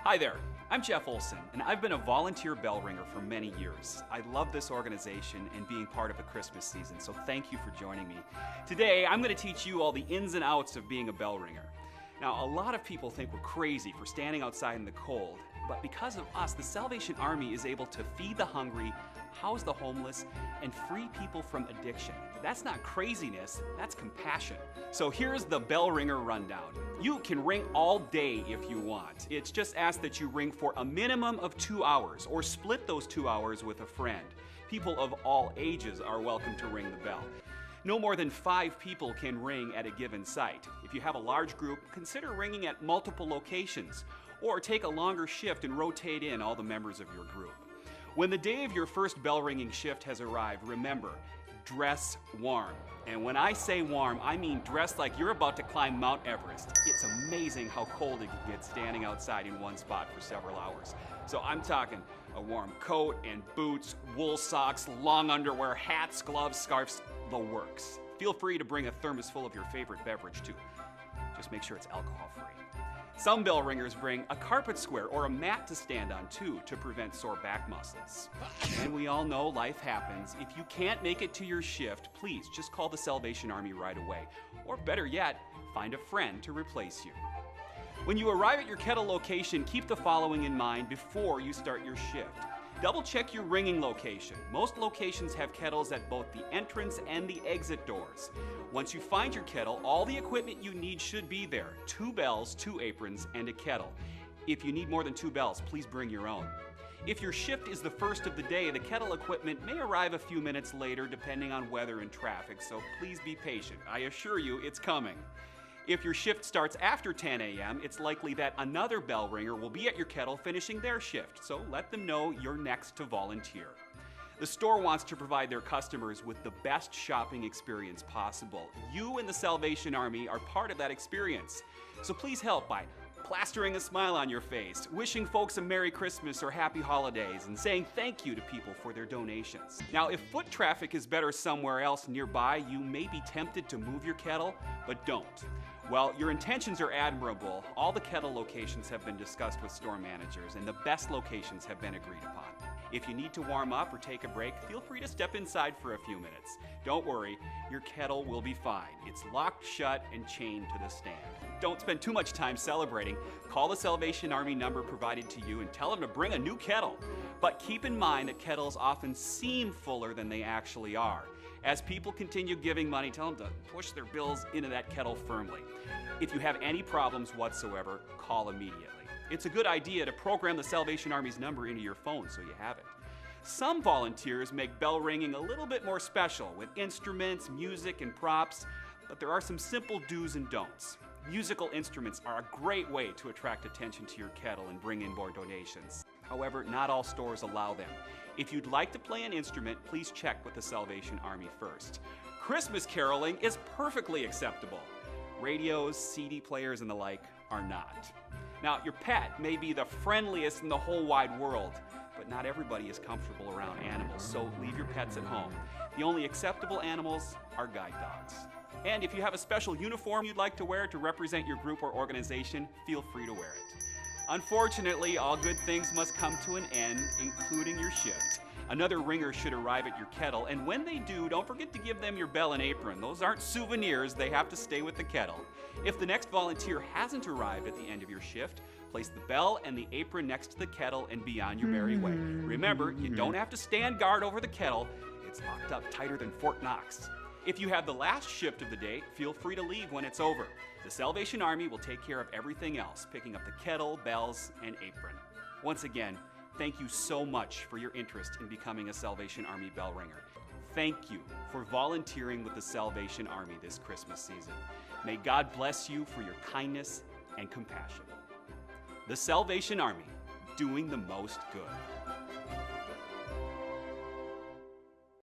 Hi there, I'm Jeff Olson, and I've been a volunteer bell ringer for many years. I love this organization and being part of the Christmas season, so thank you for joining me. Today, I'm going to teach you all the ins and outs of being a bell ringer. Now, a lot of people think we're crazy for standing outside in the cold, but because of us, the Salvation Army is able to feed the hungry, house the homeless, and free people from addiction. That's not craziness, that's compassion. So here's the bell ringer rundown. You can ring all day if you want. It's just asked that you ring for a minimum of 2 hours, or split those 2 hours with a friend. People of all ages are welcome to ring the bell. No more than 5 people can ring at a given site. If you have a large group, consider ringing at multiple locations, or take a longer shift and rotate in all the members of your group. When the day of your first bell ringing shift has arrived, remember, dress warm. And when I say warm, I mean dress like you're about to climb Mount Everest. It's amazing how cold it can get standing outside in one spot for several hours. So I'm talking a warm coat and boots, wool socks, long underwear, hats, gloves, scarves, the works. Feel free to bring a thermos full of your favorite beverage too. Just make sure it's alcohol-free. Some bell ringers bring a carpet square or a mat to stand on too to prevent sore back muscles. And we all know life happens. If you can't make it to your shift, please just call the Salvation Army right away. Or better yet, find a friend to replace you. When you arrive at your kettle location, keep the following in mind before you start your shift. Double check your ringing location. Most locations have kettles at both the entrance and the exit doors. Once you find your kettle, all the equipment you need should be there. 2 bells, 2 aprons, and a kettle. If you need more than 2 bells, please bring your own. If your shift is the first of the day, the kettle equipment may arrive a few minutes later depending on weather and traffic, so please be patient. I assure you it's coming. If your shift starts after 10 a.m., it's likely that another bell ringer will be at your kettle finishing their shift, so let them know you're next to volunteer. The store wants to provide their customers with the best shopping experience possible. You and the Salvation Army are part of that experience. So please help by plastering a smile on your face, wishing folks a Merry Christmas or Happy Holidays, and saying thank you to people for their donations. Now, if foot traffic is better somewhere else nearby, you may be tempted to move your kettle, but don't. While your intentions are admirable, all the kettle locations have been discussed with store managers, and the best locations have been agreed upon. If you need to warm up or take a break, feel free to step inside for a few minutes. Don't worry, your kettle will be fine. It's locked shut and chained to the stand. Don't spend too much time celebrating. Call the Salvation Army number provided to you and tell them to bring a new kettle. But keep in mind that kettles often seem fuller than they actually are. As people continue giving money, tell them to push their bills into that kettle firmly. If you have any problems whatsoever, call immediately. It's a good idea to program the Salvation Army's number into your phone so you have it. Some volunteers make bell ringing a little bit more special with instruments, music, and props, but there are some simple do's and don'ts. Musical instruments are a great way to attract attention to your kettle and bring in more donations. However, not all stores allow them. If you'd like to play an instrument, please check with the Salvation Army first. Christmas caroling is perfectly acceptable. Radios, CD players, and the like are not. Now, your pet may be the friendliest in the whole wide world, but not everybody is comfortable around animals, so leave your pets at home. The only acceptable animals are guide dogs. And if you have a special uniform you'd like to wear to represent your group or organization, feel free to wear it. Unfortunately, all good things must come to an end, including your shift. Another ringer should arrive at your kettle, and when they do, don't forget to give them your bell and apron. Those aren't souvenirs, they have to stay with the kettle. If the next volunteer hasn't arrived at the end of your shift, place the bell and the apron next to the kettle and be on your merry way. Remember, you don't have to stand guard over the kettle. It's locked up tighter than Fort Knox. If you have the last shift of the day, feel free to leave when it's over. The Salvation Army will take care of everything else, picking up the kettle, bells, and apron. Once again, thank you so much for your interest in becoming a Salvation Army bell ringer. Thank you for volunteering with the Salvation Army this Christmas season. May God bless you for your kindness and compassion. The Salvation Army, doing the most good.